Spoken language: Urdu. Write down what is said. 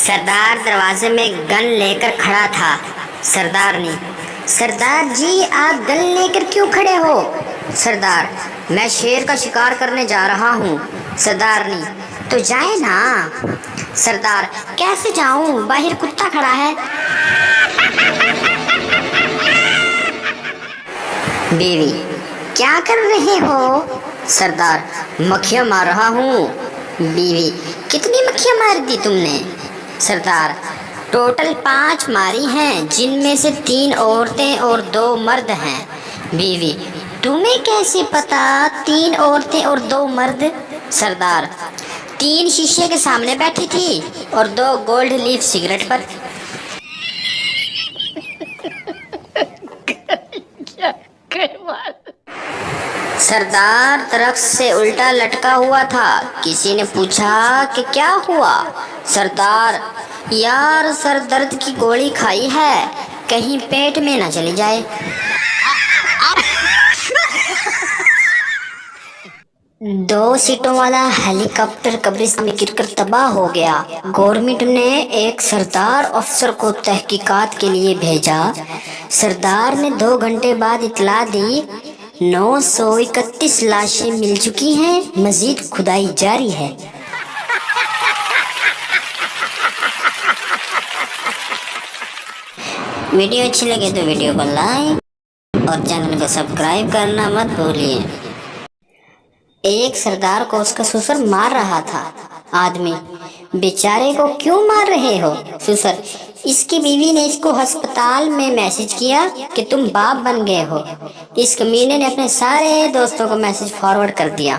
سردار دروازے میں گن لے کر کھڑا تھا۔ سردارنی: سردار جی آپ گن لے کر کیوں کھڑے ہو؟ سردار: میں شیر کا شکار کرنے جا رہا ہوں۔ سردارنی: تو جائے نا۔ سردار: کیسے جاؤں؟ باہر کتا کھڑا ہے۔ بیوی: کیا کر رہے ہو؟ سردار: مکھیاں مار رہا ہوں۔ بیوی: کتنی مکھیاں مار دی تم نے؟ سردار: ٹوٹل 5 ماری ہیں، جن میں سے 3 عورتیں اور 2 مرد ہیں۔ بیوی: تمہیں کیسے پتا 3 عورتیں اور 2 مرد؟ سردار: 3 شیشے کے سامنے بیٹھی تھی اور 2 گولڈ لیف سگریٹ پر۔ سردار درخت سے الٹا لٹکا ہوا تھا۔ کسی نے پوچھا کہ کیا ہوا؟ سردار: یار سر درد کی گولی کھائی ہے، کہیں پیٹ میں نہ چلی جائے۔ دو سیٹوں والا ہیلی کاپٹر قبرستان میں گر کر تباہ ہو گیا۔ گورنمنٹ نے ایک سردار افسر کو تحقیقات کے لیے بھیجا۔ سردار نے 2 گھنٹے بعد اطلاع دی 931 لاشیں مل چکی ہیں، مزید کھدائی جاری ہے۔ ویڈیو اچھی لگے تو ویڈیو کو لائک اور چینل کو سبسکرائب کرنا مت بھولیے۔ ایک سردار کو اس کا سسر مار رہا تھا۔ آدمی: بیچارے کو کیوں مار رہے ہو؟ سسر: اس کی بیوی نے اس کو ہسپتال میں میسج کیا کہ تم باپ بن گئے ہو۔ اس کمینے نے اپنے سارے دوستوں کو میسج فارورڈ کر دیا۔